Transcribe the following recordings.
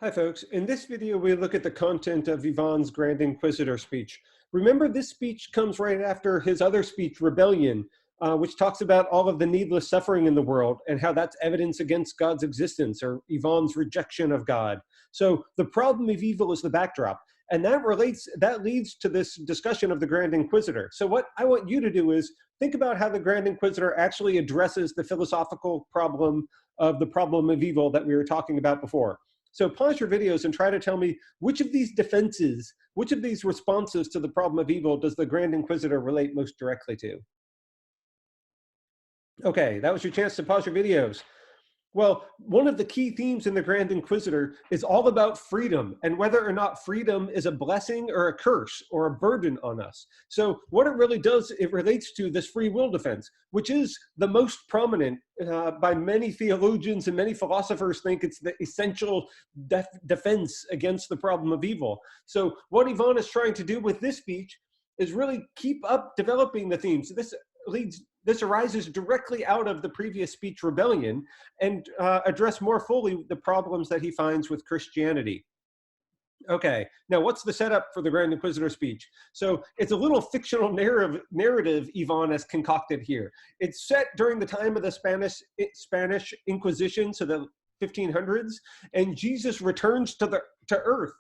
Hi folks, in this video we look at the content of Ivan's Grand Inquisitor speech. Remember, this speech comes right after his other speech, Rebellion, which talks about all of the needless suffering in the world and how that's evidence against God's existence or Ivan's rejection of God. So the problem of evil is the backdrop, and that leads to this discussion of the Grand Inquisitor. So what I want you to do is think about how the Grand Inquisitor actually addresses the philosophical problem of the problem of evil that we were talking about before. So pause your videos and try to tell me which of these defenses, which of these responses to the problem of evil does the Grand Inquisitor relate most directly to? Okay, that was your chance to pause your videos. Well, one of the key themes in the Grand Inquisitor is all about freedom and whether or not freedom is a blessing or a curse or a burden on us. So what it really does, it relates to this free will defense, which is the most prominent by many theologians, and many philosophers think it's the essential defense against the problem of evil. So what Ivan is trying to do with this speech is really keep up developing the themes. This arises directly out of the previous speech, Rebellion, and address more fully the problems that he finds with Christianity. Okay, now what's the setup for the Grand Inquisitor speech? So it's a little fictional narrative Ivan has concocted here. It's set during the time of the Spanish Inquisition, so the 1500s, and Jesus returns to Earth.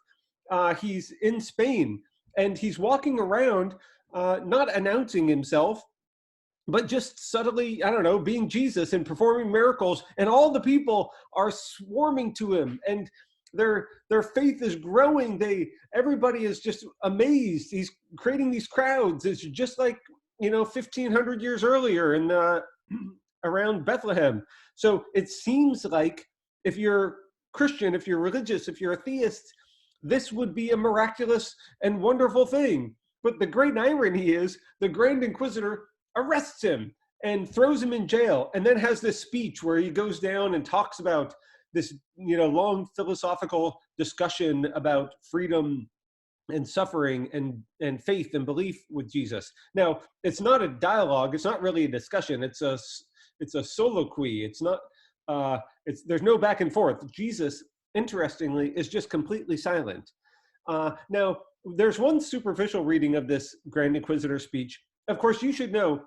He's in Spain, and he's walking around, not announcing himself, but just subtly, I don't know, being Jesus and performing miracles, and all the people are swarming to him, and their faith is growing. Everybody is just amazed. He's creating these crowds. It's just like 1,500 years earlier in around Bethlehem. So it seems like if you're Christian, if you're religious, if you're a theist, this would be a miraculous and wonderful thing. But the great irony is the Grand Inquisitor arrests him and throws him in jail, and then has this speech where he goes down and talks about this long philosophical discussion about freedom and suffering and faith and belief with Jesus. Now, it's not a dialogue, it's not really a discussion, it's a soliloquy. It's not there's no back and forth. Jesus, interestingly, is just completely silent. Now, there's one superficial reading of this Grand Inquisitor speech. Of course, you should know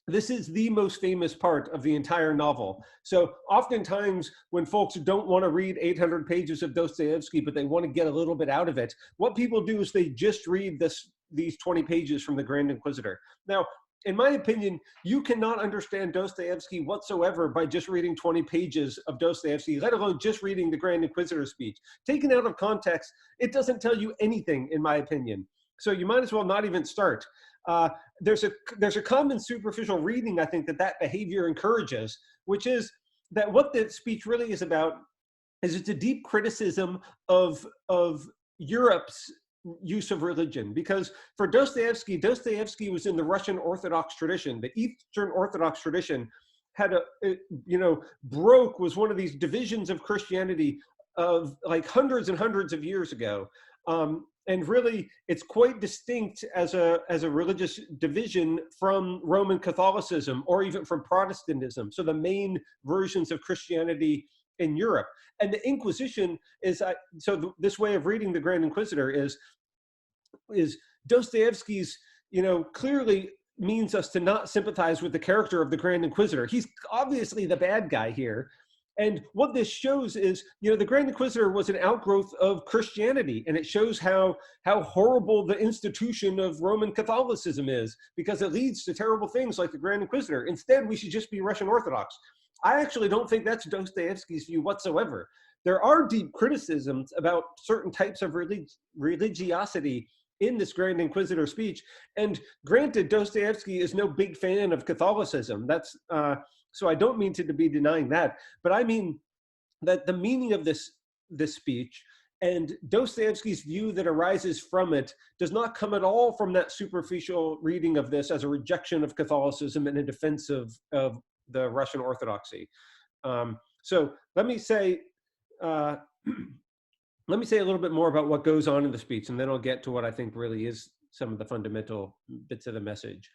this is the most famous part of the entire novel. So oftentimes when folks don't want to read 800 pages of Dostoevsky, but they want to get a little bit out of it, what people do is they just read these 20 pages from the Grand Inquisitor. Now, in my opinion, you cannot understand Dostoevsky whatsoever by just reading 20 pages of Dostoevsky, let alone just reading the Grand Inquisitor speech. Taken out of context, it doesn't tell you anything, in my opinion. So you might as well not even start. There's a common superficial reading, I think, that behavior encourages, which is that what the speech really is about is it's a deep criticism of Europe's use of religion. Because for Dostoevsky was in the Russian Orthodox tradition. The Eastern Orthodox tradition had was one of these divisions of Christianity of like hundreds and hundreds of years ago. And really, it's quite distinct as a religious division from Roman Catholicism or even from Protestantism. So the main versions of Christianity in Europe. And the Inquisition is, this way of reading the Grand Inquisitor is Dostoevsky's, clearly means us to not sympathize with the character of the Grand Inquisitor. He's obviously the bad guy here. And what this shows is, the Grand Inquisitor was an outgrowth of Christianity, and it shows how horrible the institution of Roman Catholicism is, because it leads to terrible things like the Grand Inquisitor. Instead, we should just be Russian Orthodox. I actually don't think that's Dostoevsky's view whatsoever. There are deep criticisms about certain types of religiosity in this Grand Inquisitor speech. And granted, Dostoevsky is no big fan of Catholicism. So I don't mean to be denying that, but I mean that the meaning of this speech and Dostoevsky's view that arises from it does not come at all from that superficial reading of this as a rejection of Catholicism and a defense of the Russian Orthodoxy. So let me say a little bit more about what goes on in the speech, and then I'll get to what I think really is some of the fundamental bits of the message.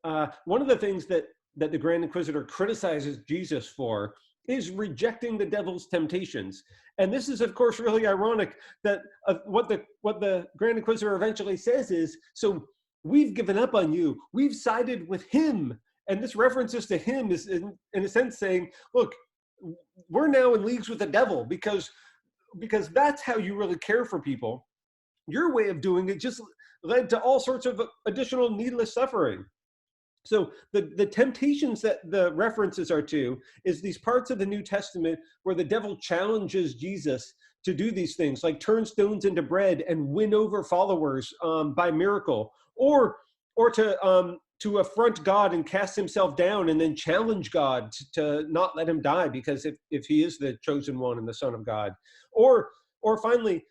One of the things that the Grand Inquisitor criticizes Jesus for is rejecting the devil's temptations. And this is, of course, really ironic that what the Grand Inquisitor eventually says is, so we've given up on you. We've sided with him. And this references to him is, in a sense, saying, look, we're now in leagues with the devil because that's how you really care for people. Your way of doing it just led to all sorts of additional needless suffering. So the temptations that the references are to is these parts of the New Testament where the devil challenges Jesus to do these things, like turn stones into bread and win over followers by miracle, or to affront God and cast himself down and then challenge God to not let him die, because if he is the chosen one and the Son of God, or finally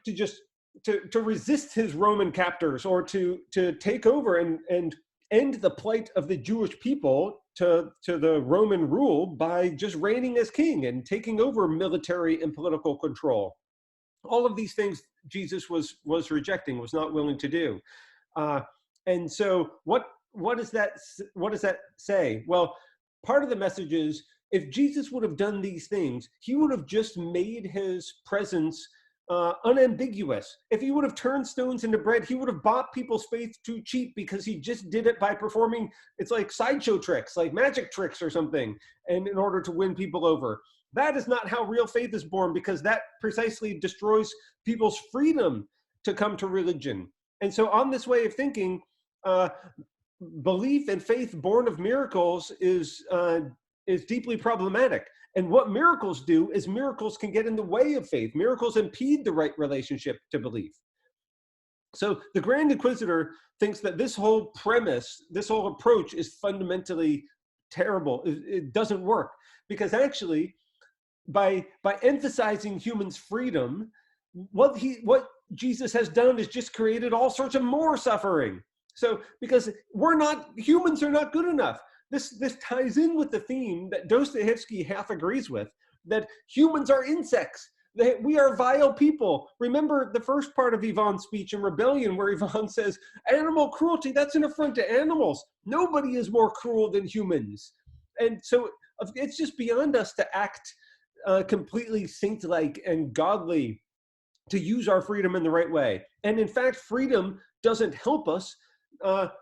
to just to resist his Roman captors, or to take over and end the plight of the Jewish people to the Roman rule by just reigning as king and taking over military and political control. All of these things Jesus was rejecting, was not willing to do. And so what does that say? Well, part of the message is, if Jesus would have done these things, he would have just made his presence unambiguous. If he would have turned stones into bread, he would have bought people's faith too cheap, because he just did it by performing, it's like sideshow tricks, like magic tricks or something, and in order to win people over. That is not how real faith is born, because that precisely destroys people's freedom to come to religion. And so on this way of thinking, belief and faith born of miracles is deeply problematic. And what miracles do is miracles can get in the way of faith. Miracles impede the right relationship to belief. So the Grand Inquisitor thinks that this whole premise, this whole approach is fundamentally terrible. It doesn't work, because actually by emphasizing humans' freedom, what Jesus has done is just created all sorts of more suffering. So because humans are not good enough. This ties in with the theme that Dostoevsky half agrees with, that humans are insects, that we are vile people. Remember the first part of Ivan's speech in Rebellion, where Ivan says, animal cruelty, that's an affront to animals. Nobody is more cruel than humans. And so it's just beyond us to act completely saint-like and godly, to use our freedom in the right way. And in fact, freedom doesn't help us.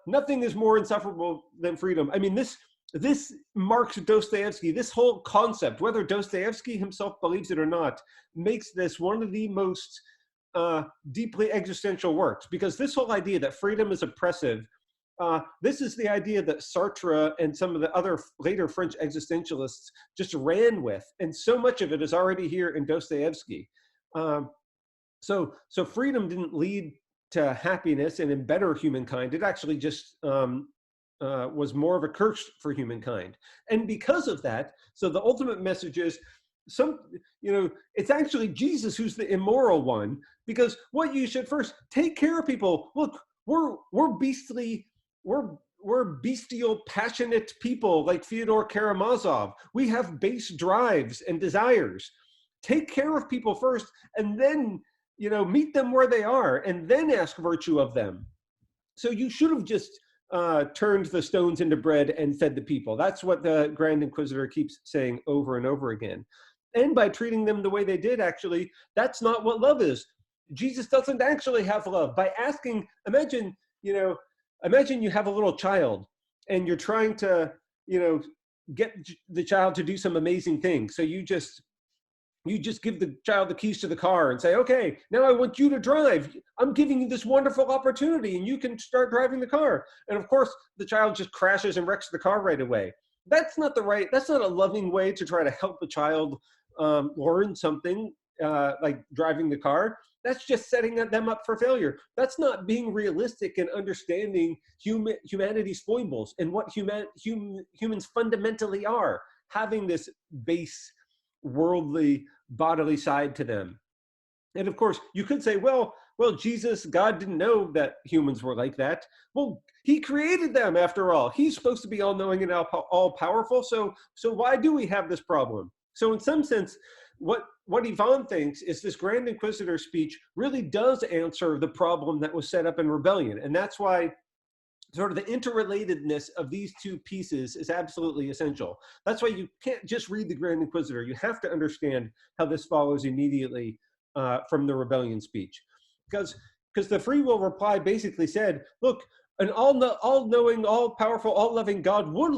Nothing is more insufferable than freedom. I mean, this marks Dostoevsky. This whole concept, whether Dostoevsky himself believes it or not, makes this one of the most deeply existential works, because this whole idea that freedom is oppressive, this is the idea that Sartre and some of the other later French existentialists just ran with, and so much of it is already here in Dostoevsky. So freedom didn't lead to happiness and in better humankind. It actually just was more of a curse for humankind. And because of that, so the ultimate message is, it's actually Jesus who's the immoral one, because what you should first take care of people. Look, we're beastly, we're bestial, passionate people like Fyodor Karamazov. We have base drives and desires. Take care of people first, and then meet them where they are, and then ask virtue of them. So you should have just turned the stones into bread and fed the people. That's what the Grand Inquisitor keeps saying over and over again. And by treating them the way they did, actually, that's not what love is. Jesus doesn't actually have love. By asking, imagine you have a little child and you're trying to, get the child to do some amazing thing. So you just give the child the keys to the car and say, okay, now I want you to drive. I'm giving you this wonderful opportunity and you can start driving the car. And of course, the child just crashes and wrecks the car right away. That's not a loving way to try to help a child learn something like driving the car. That's just setting them up for failure. That's not being realistic and understanding humanity's foibles and what humans fundamentally are, having this base worldly bodily side to them. And of course, you could say, well, Jesus, God didn't know that humans were like that. Well, he created them after all. He's supposed to be all-knowing and all-powerful. So why do we have this problem? So in some sense, what Ivan thinks is this Grand Inquisitor speech really does answer the problem that was set up in Rebellion. And that's why sort of the interrelatedness of these two pieces is absolutely essential. That's why you can't just read the Grand Inquisitor. You have to understand how this follows immediately from the rebellion speech. Because the free will reply basically said, look, an all-knowing, all-powerful, all-loving God would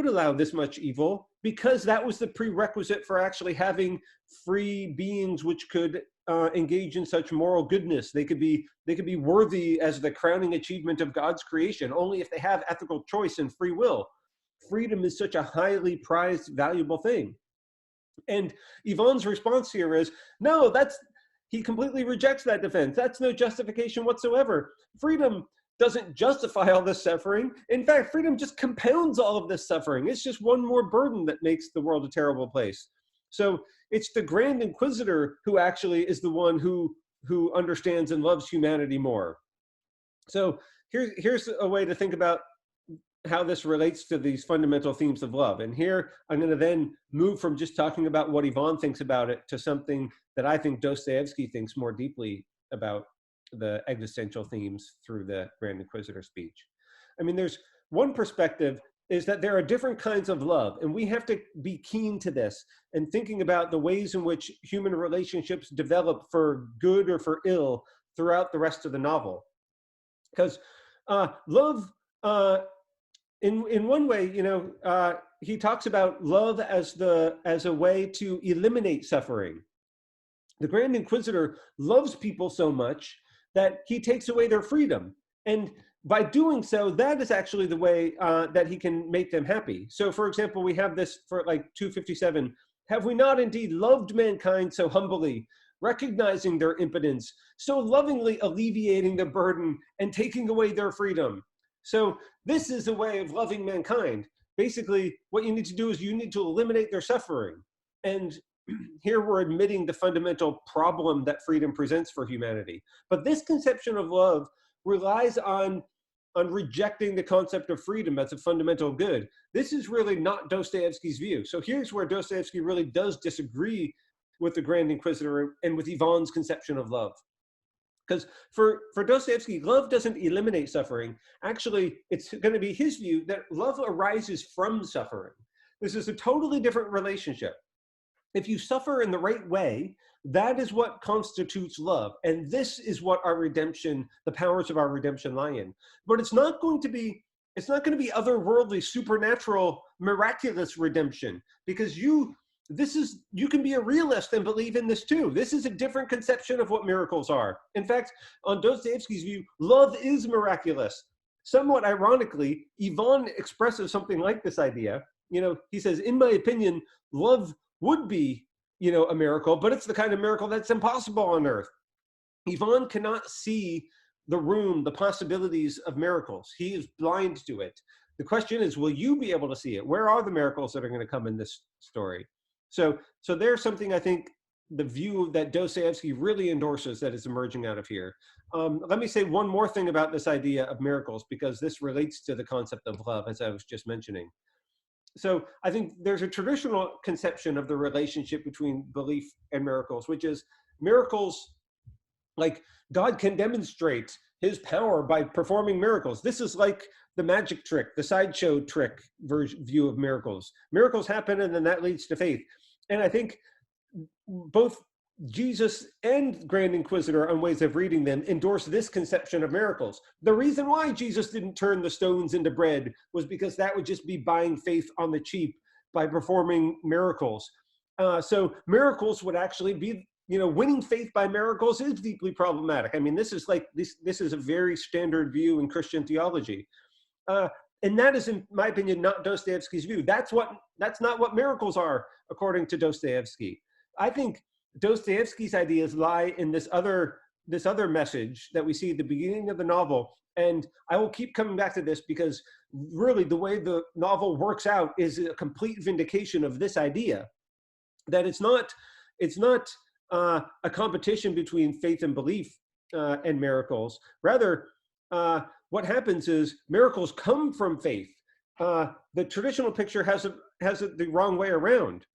allow this much evil, because that was the prerequisite for actually having free beings which could engage in such moral goodness. They could be worthy as the crowning achievement of God's creation only if they have ethical choice and free will. Freedom is such a highly prized, valuable thing. And Yvonne's response here is, no, he completely rejects that defense. That's no justification whatsoever. Freedom doesn't justify all this suffering. In fact, freedom just compounds all of this suffering. It's just one more burden that makes the world a terrible place. So it's the Grand Inquisitor who actually is the one who understands and loves humanity more. So here's a way to think about how this relates to these fundamental themes of love. And here I'm going to then move from just talking about what Yvonne thinks about it to something that I think Dostoevsky thinks more deeply about the existential themes through the Grand Inquisitor speech. I mean, there's one perspective is that there are different kinds of love, and we have to be keen to this and thinking about the ways in which human relationships develop for good or for ill throughout the rest of the novel. Because love, in one way, he talks about love as a way to eliminate suffering. The Grand Inquisitor loves people so much that he takes away their freedom. And by doing so, that is actually the way that he can make them happy. So for example, we have this for like 257, have we not indeed loved mankind so humbly, recognizing their impotence, so lovingly alleviating the burden and taking away their freedom? So this is a way of loving mankind. Basically, what you need to do is you need to eliminate their suffering. And here we're admitting the fundamental problem that freedom presents for humanity. But this conception of love relies on rejecting the concept of freedom as a fundamental good. This is really not Dostoevsky's view. So here's where Dostoevsky really does disagree with the Grand Inquisitor and with Yvonne's conception of love. Because for Dostoevsky, love doesn't eliminate suffering. Actually, it's going to be his view that love arises from suffering. This is a totally different relationship. If you suffer in the right way, that is what constitutes love. And this is what our redemption, the powers of our redemption lie in. But it's not going to be otherworldly, supernatural, miraculous redemption, because you can be a realist and believe in this too. This is a different conception of what miracles are. In fact, on Dostoevsky's view, love is miraculous. Somewhat ironically, Yvonne expresses something like this idea. He says, in my opinion, love would be, a miracle, but it's the kind of miracle that's impossible on earth. Yvonne cannot see the possibilities of miracles. He is blind to it. The question is, will you be able to see it? Where are the miracles that are going to come in this story? So there's something I think the view that Dostoevsky really endorses that is emerging out of here. Let me say one more thing about this idea of miracles, because this relates to the concept of love, as I was just mentioning. So I think there's a traditional conception of the relationship between belief and miracles, which is miracles, like God can demonstrate his power by performing miracles. This is like the magic trick, the sideshow trick view of miracles. Miracles happen and then that leads to faith. And I think both Jesus and Grand Inquisitor, on ways of reading them, endorse this conception of miracles. The reason why Jesus didn't turn the stones into bread was because that would just be buying faith on the cheap by performing miracles. So miracles would actually be, winning faith by miracles is deeply problematic. I mean, this is a very standard view in Christian theology. And that is, in my opinion, not Dostoevsky's view. That's not what miracles are, according to Dostoevsky. I think Dostoevsky's ideas lie in this other message that we see at the beginning of the novel. And I will keep coming back to this, because really the way the novel works out is a complete vindication of this idea, that it's not a competition between faith and belief and miracles. Rather, what happens is miracles come from faith. The traditional picture has it the wrong way around.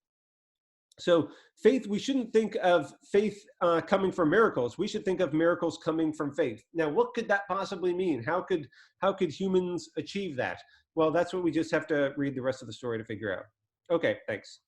So faith, we shouldn't think of faith coming from miracles. We should think of miracles coming from faith. Now, what could that possibly mean? How could humans achieve that? Well, that's what we just have to read the rest of the story to figure out. Okay, thanks.